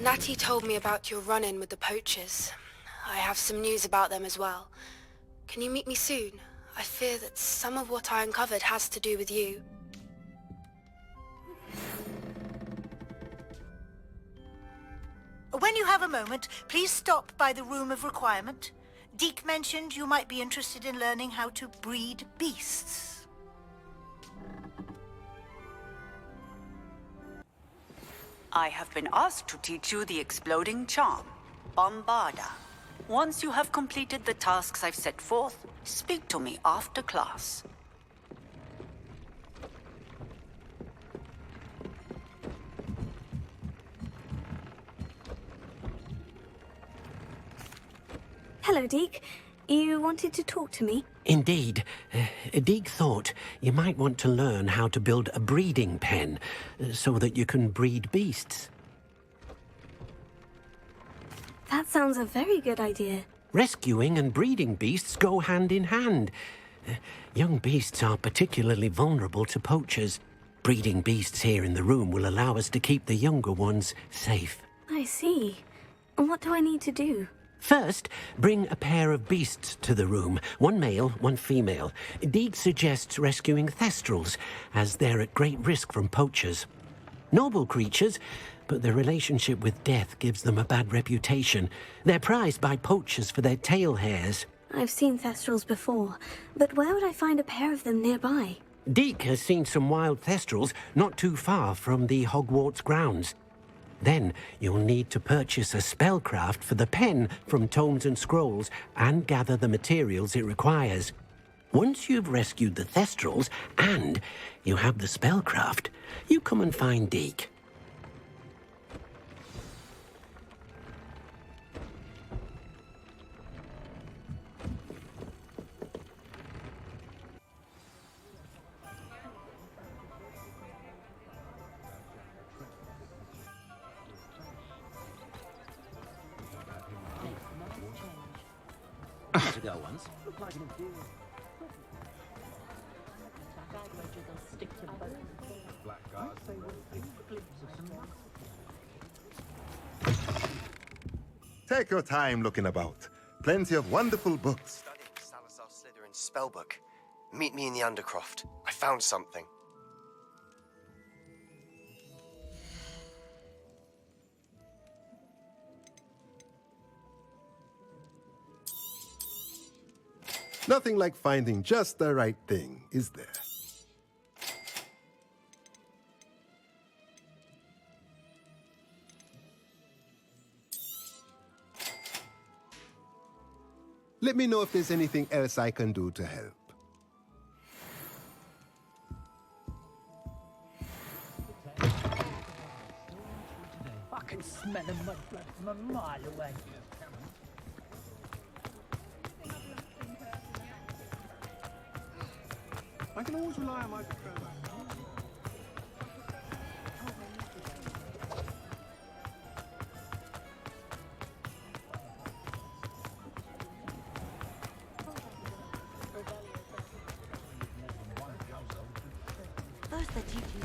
Natty told me about your run-in with the poachers. I have some news about them as well. Can you meet me soon? I fear that some of what I uncovered has to do with you. When you have a moment, please stop by the Room of Requirement. Deek mentioned you might be interested in learning how to breed beasts. I have been asked to teach you the exploding charm, Bombarda. Once you have completed the tasks I've set forth, speak to me after class. Hello, Deek. You wanted to talk to me? Indeed. Deek thought you might want to learn how to build a breeding pen so that you can breed beasts. That sounds a very good idea. Rescuing and breeding beasts go hand in hand. Young beasts are particularly vulnerable to poachers. Breeding beasts here in the room will allow us to keep the younger ones safe. I see. And what do I need to do? First, bring a pair of beasts to the room. One male, one female. Deek suggests rescuing thestrals, as they're at great risk from poachers. Noble creatures, but their relationship with death gives them a bad reputation. They're prized by poachers for their tail hairs. I've seen thestrals before, but where would I find a pair of them nearby? Deek has seen some wild thestrals not too far from the Hogwarts grounds. Then you'll need to purchase a spellcraft for the pen from Tomes and Scrolls and gather the materials it requires. Once you've rescued the thestrals and you have the spellcraft, you come and find Deek. To go once. Take your time looking about. Plenty of wonderful books. Studying Salazar Slytherin's spellbook. Meet me in the Undercroft. I found something. Nothing like finding just the right thing, is there? Let me know if there's anything else I can do to help. I can smell a mud blood from a mile away. I can always rely on my preferred. Those that teach you.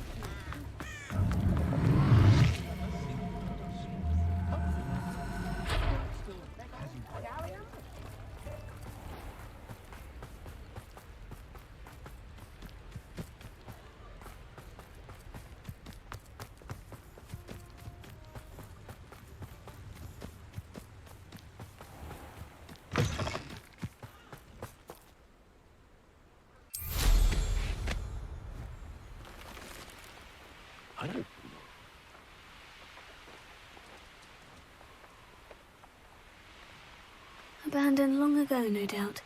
Abandoned long ago, no doubt.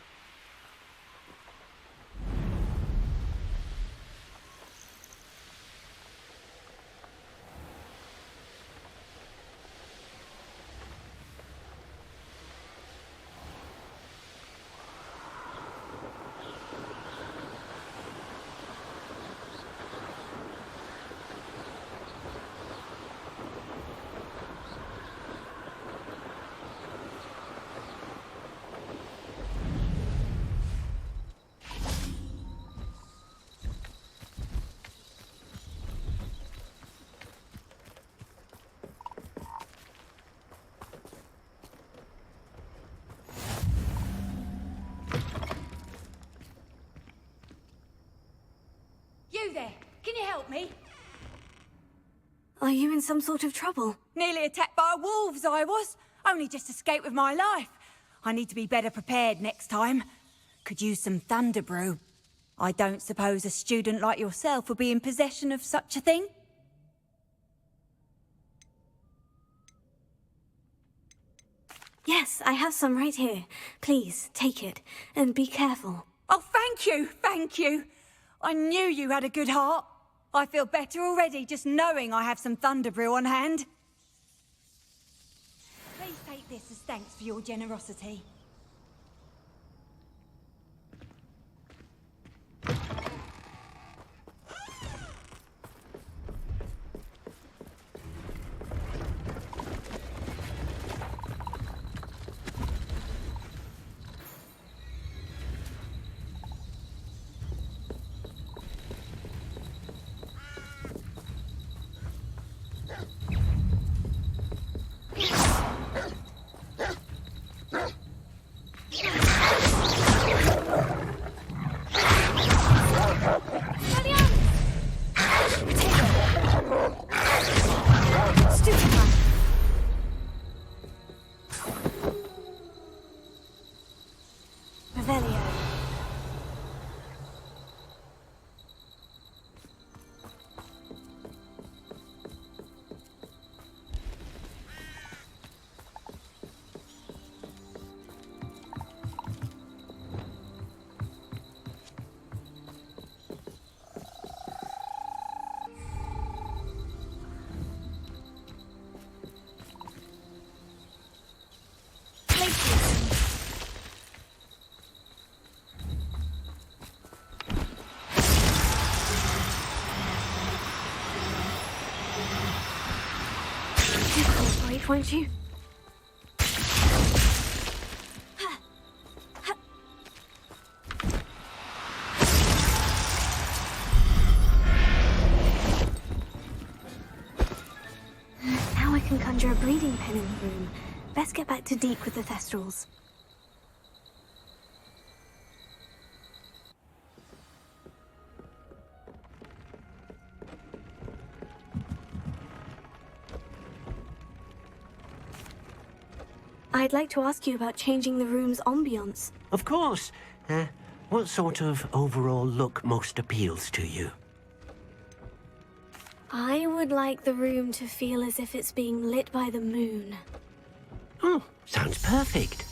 there? Can you help me? Are you in some sort of trouble? Nearly attacked by wolves, I was. Only just escaped with my life. I need to be better prepared next time. Could use some thunder brew. I don't suppose a student like yourself would be in possession of such a thing? Yes, I have some right here. Please, take it, and be careful. Oh, thank you. I knew you had a good heart. I feel better already just knowing I have some thunder brew on hand. Please take this as thanks for your generosity. Won't you? Now I can conjure a breeding pen in the room. Best get back to Deek with the Thestrals. I'd like to ask you about changing the room's ambiance. Of course. What sort of overall look most appeals to you? I would like the room to feel as if it's being lit by the moon. Oh, sounds perfect.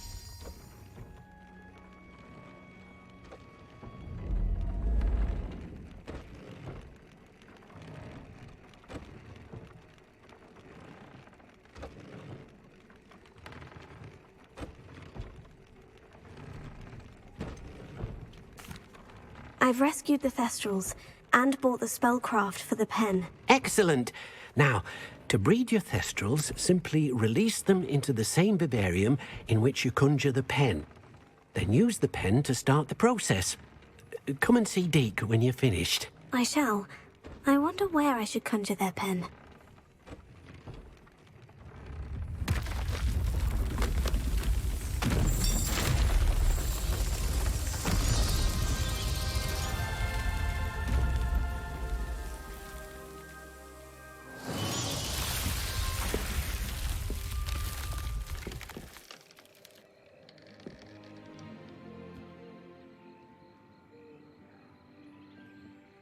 I've rescued the Thestrals and bought the spellcraft for the pen. Excellent. Now, to breed your Thestrals, simply release them into the same vivarium in which you conjure the pen. Then use the pen to start the process. Come and see Deek when you're finished. I shall. I wonder where I should conjure their pen.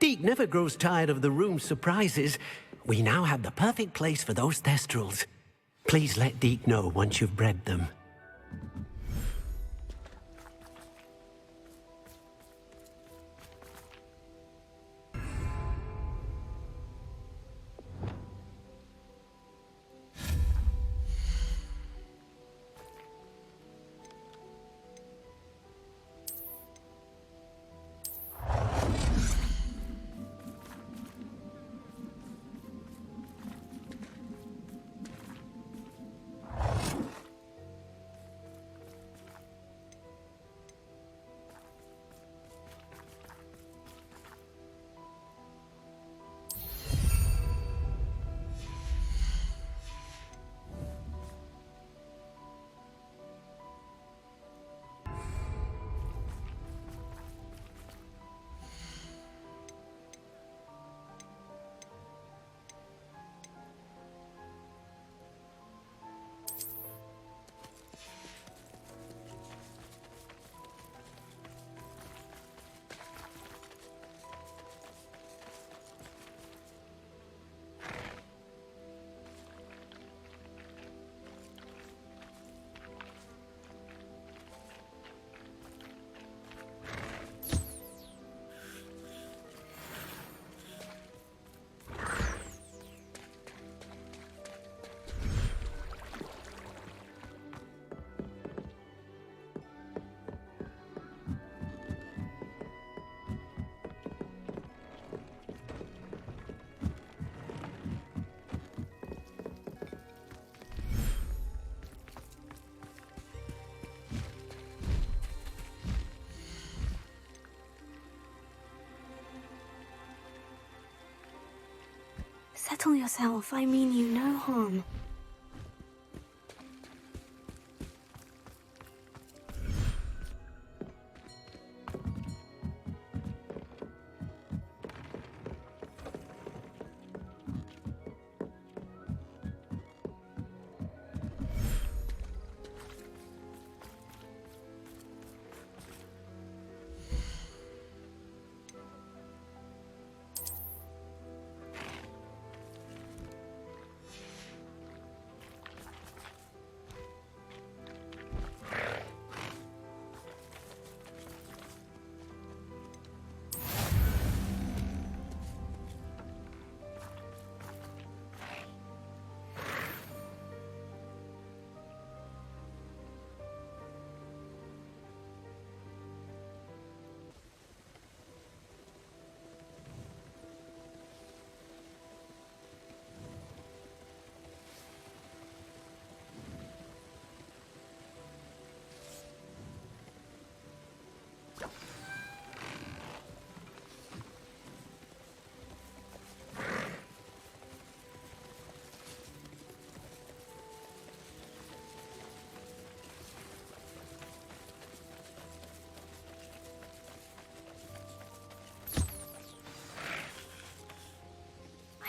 Deek never grows tired of the room's surprises. We now have the perfect place for those Thestrals. Please let Deek know once you've bred them. Settle yourself. I mean you no harm.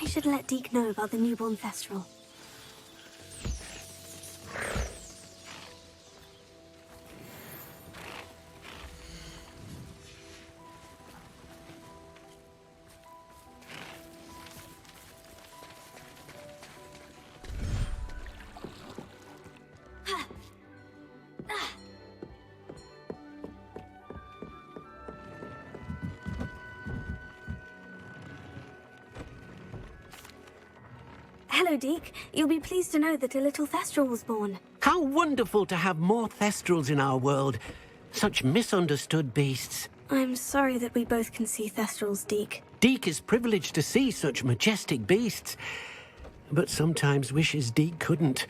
I should let Deek know about the newborn Thestral. Hello, Deek. You'll be pleased to know that a little Thestral was born. How wonderful to have more Thestrals in our world. Such misunderstood beasts. I'm sorry that we both can see Thestrals, Deek. Deek is privileged to see such majestic beasts, but sometimes wishes Deek couldn't.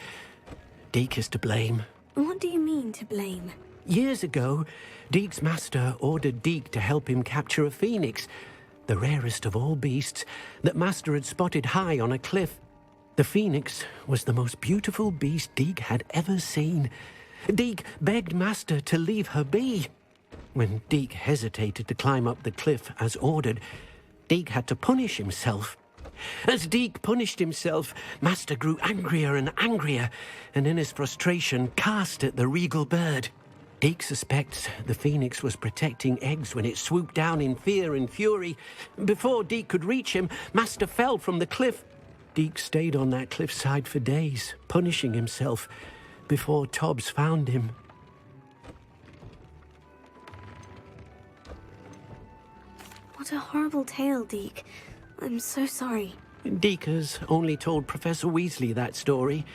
Deek is to blame. What do you mean, to blame? Years ago, Deek's master ordered Deek to help him capture a phoenix, the rarest of all beasts that master had spotted high on a cliff. The phoenix was the most beautiful beast Deek had ever seen. Deek begged master to leave her be. When Deek hesitated to climb up the cliff as ordered, Deek had to punish himself. As Deek punished himself, master grew angrier and angrier, and in his frustration cast at the regal bird. Deek suspects the phoenix was protecting eggs when it swooped down in fear and fury. Before Deek could reach him, master fell from the cliff. Deek stayed on that cliffside for days, punishing himself, before Tobbs found him. What a horrible tale, Deek. I'm so sorry. Deek has only told Professor Weasley that story,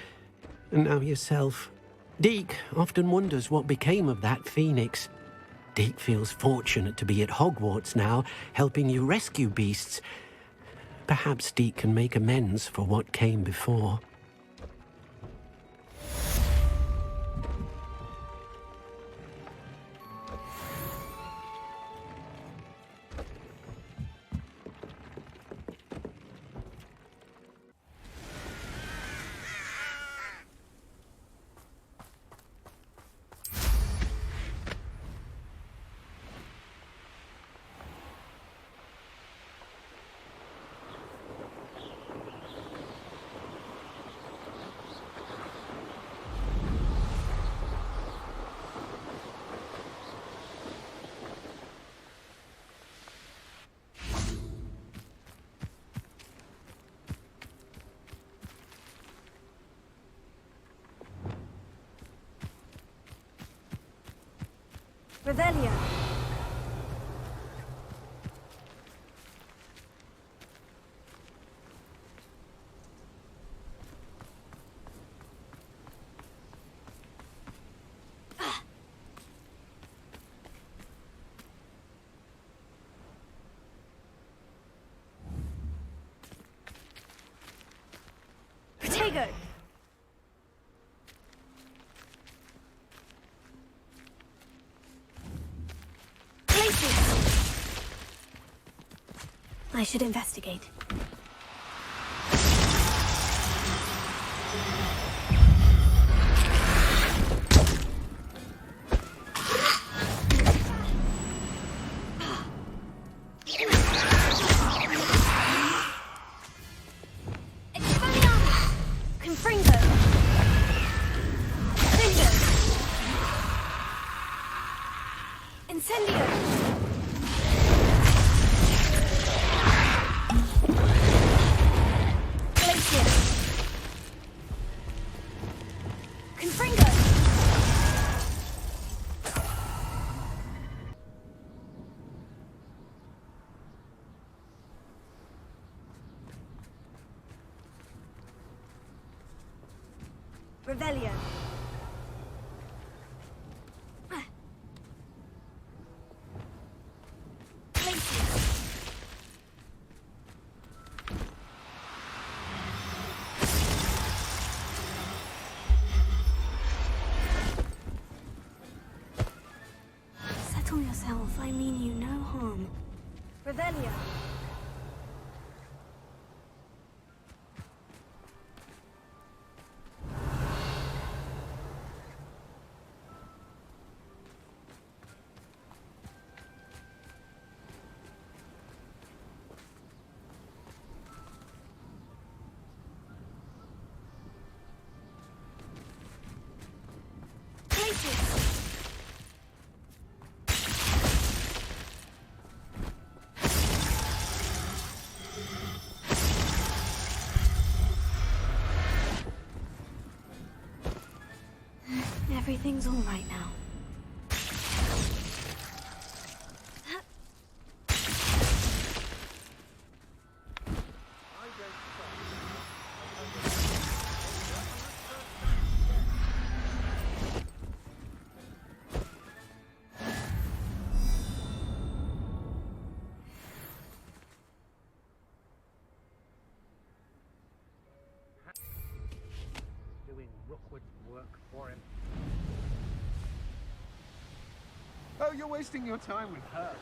and now yourself. Deek often wonders what became of that phoenix. Deek feels fortunate to be at Hogwarts now, helping you rescue beasts. Perhaps Deek can make amends for what came before. Revelio. Protego. I should investigate. Revelio. Settle yourself. I mean you no harm. Revelio. Everything's all right now. Doing Rookwood's work for him. Oh, you're wasting your time with her.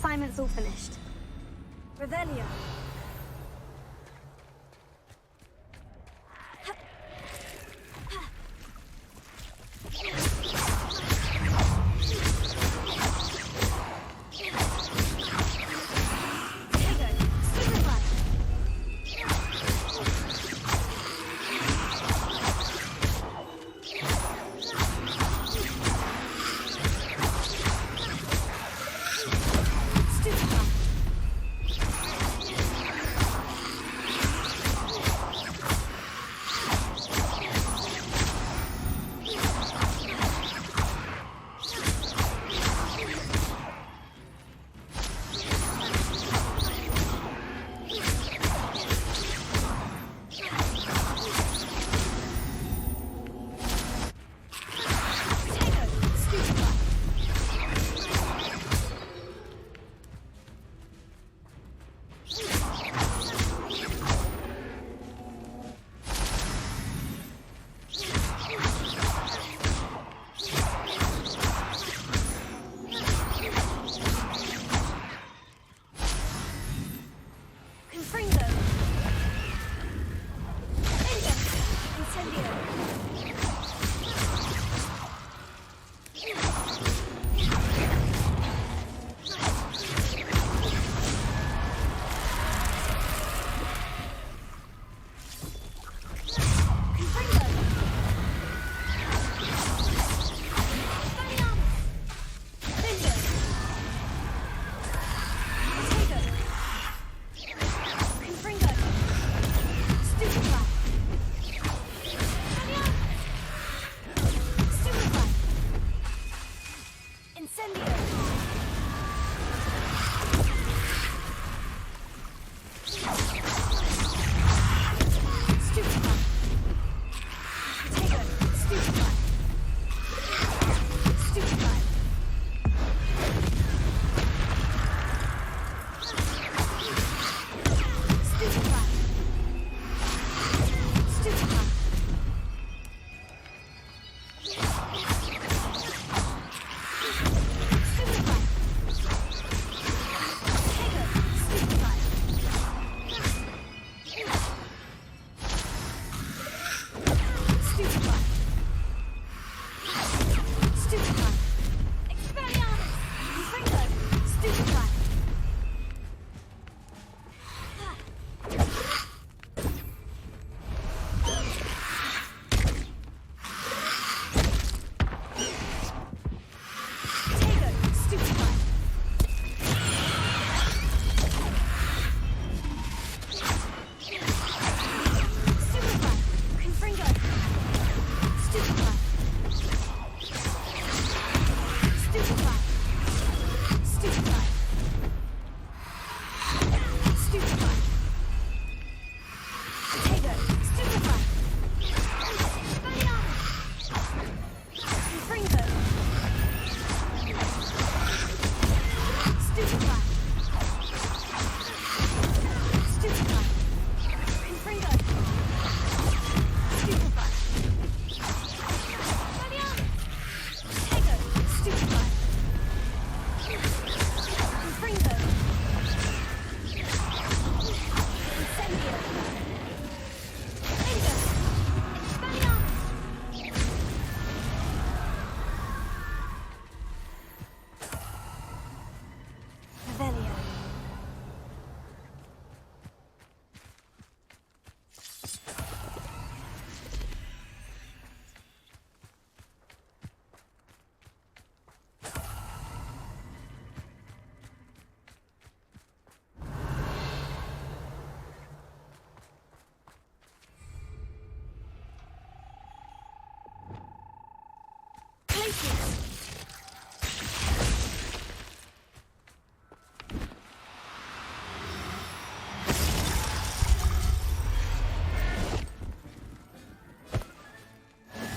assignment's all finished. Revelio.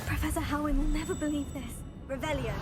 Professor Howin will never believe this. Revelio.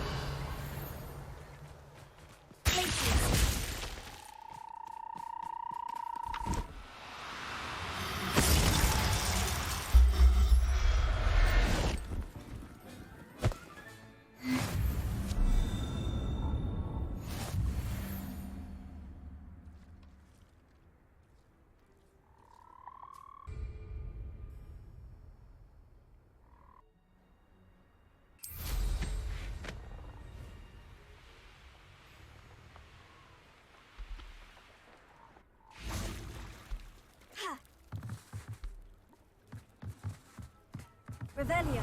Revelio.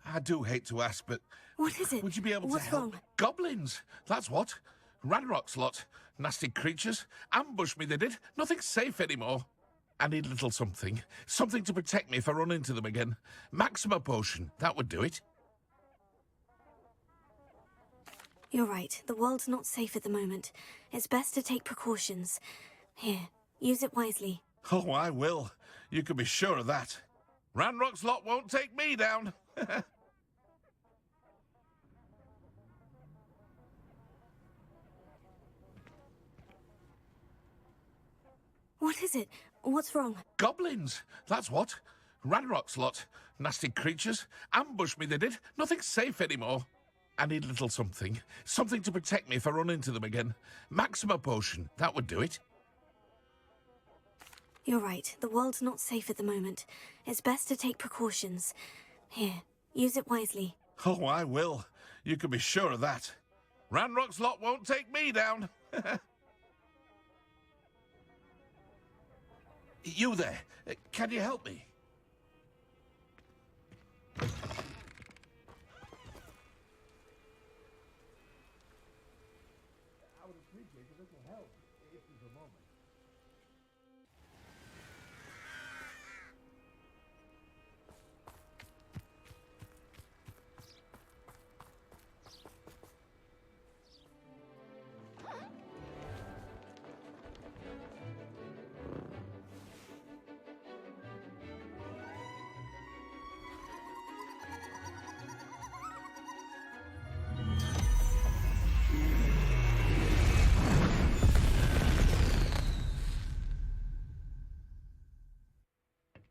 I do hate to ask, but What is it? would you be able What's to help? wrong? Goblins, that's what. Ranrock's lot. Nasty creatures. Ambushed me, they did. Nothing's safe anymore. I need a little something. Something to protect me if I run into them again. Maxima potion, that would do it. You're right. The world's not safe at the moment. It's best to take precautions. Here, use it wisely. Oh, I will. You can be sure of that. Ranrock's lot won't take me down. What is it? What's wrong? Goblins, that's what. Ranrock's lot. Nasty creatures. Ambushed me, they did. Nothing's safe anymore. I need a little something. Something to protect me if I run into them again. Maxima potion, that would do it. You're right. The world's not safe at the moment. It's best to take precautions. Here, use it wisely. Oh, I will. You can be sure of that. Ranrock's lot won't take me down. You there. Can you help me?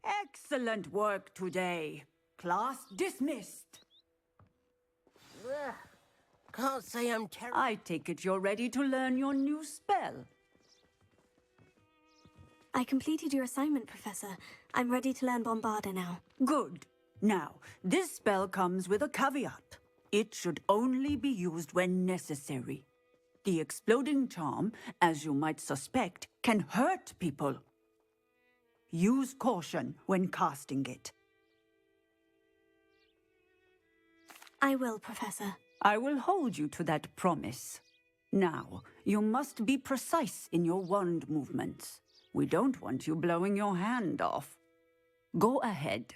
Excellent work today. Class dismissed. Can't say I'm terrible. I take it you're ready to learn your new spell. I completed your assignment, Professor. I'm ready to learn Bombarda now. Good. Now, this spell comes with a caveat. It should only be used when necessary. The exploding charm, as you might suspect, can hurt people. Use caution when casting it. I will, Professor. I will hold you to that promise. Now, you must be precise in your wand movements. We don't want you blowing your hand off. Go ahead.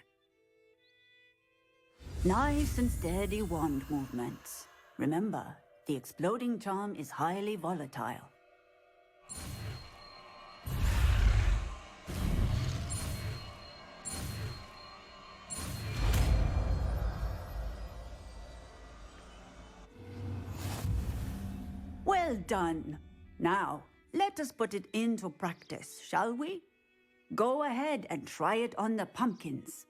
Nice and steady wand movements. Remember, the exploding charm is highly volatile. Well done. Now, let us put it into practice, shall we? Go ahead and try it on the pumpkins.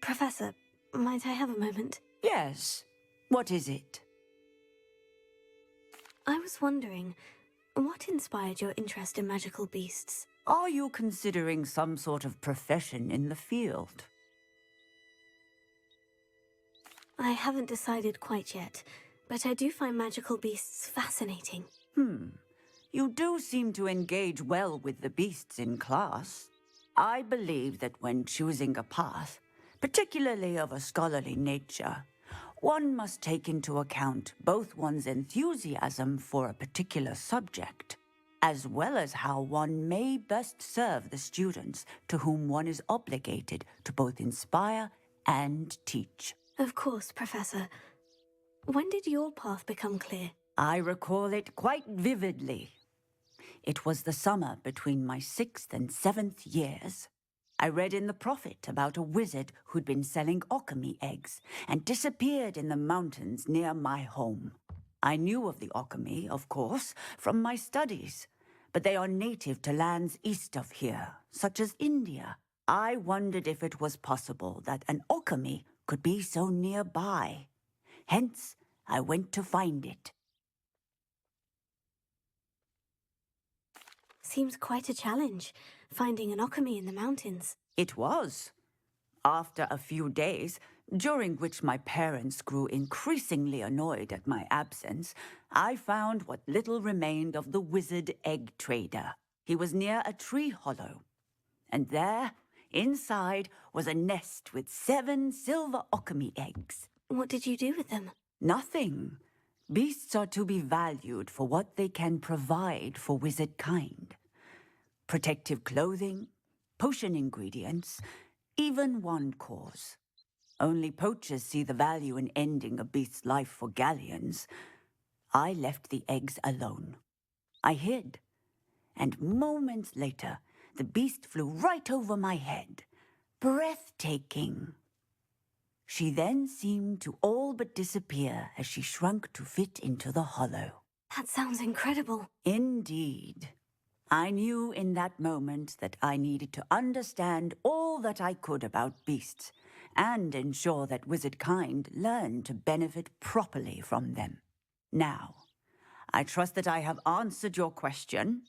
Professor, might I have a moment? Yes. What is it? I was wondering, what inspired your interest in magical beasts? Are you considering some sort of profession in the field? I haven't decided quite yet, but I do find magical beasts fascinating. You do seem to engage well with the beasts in class. I believe that when choosing a path, particularly of a scholarly nature, one must take into account both one's enthusiasm for a particular subject as well as how one may best serve the students to whom one is obligated to both inspire and teach. Of course, Professor. When did your path become clear? I recall it quite vividly. It was the summer between my 6th and 7th years. I read in the Prophet about a wizard who'd been selling alchemy eggs and disappeared in the mountains near my home. I knew of the alchemy, of course, from my studies, but they are native to lands east of here, such as India. I wondered if it was possible that an alchemy could be so nearby. Hence, I went to find it. Seems quite a challenge, finding an alchemy in the mountains. It was. After a few days, during which my parents grew increasingly annoyed at my absence, I found what little remained of the wizard egg trader. He was near a tree hollow, and there, inside, was a nest with 7 silver alchemy eggs. What did you do with them? Nothing. Beasts are to be valued for what they can provide for wizard kind. Protective clothing, potion ingredients, even wand cores. Only poachers see the value in ending a beast's life for galleons. I left the eggs alone. I hid, and moments later, the beast flew right over my head. Breathtaking. She then seemed to all but disappear as she shrunk to fit into the hollow. That sounds incredible. Indeed. I knew in that moment that I needed to understand all that I could about beasts and ensure that wizard kind learned to benefit properly from them. Now, I trust that I have answered your question.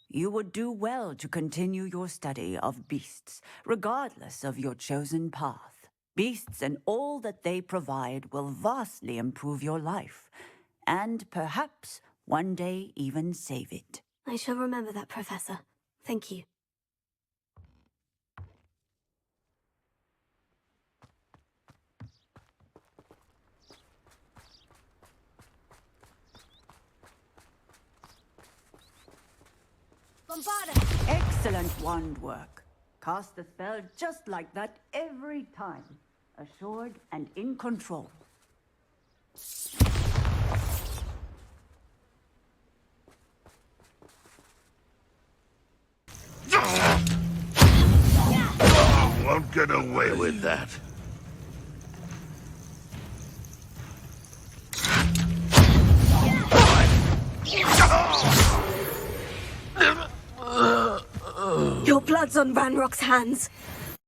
You would do well to continue your study of beasts, regardless of your chosen path. Beasts and all that they provide will vastly improve your life, and perhaps one day even save it. I shall remember that, Professor. Thank you. Bombarda! Excellent wand work. Cast the spell just like that every time. Assured and in control. Won't get away with that. Your blood's on Ranrock's hands.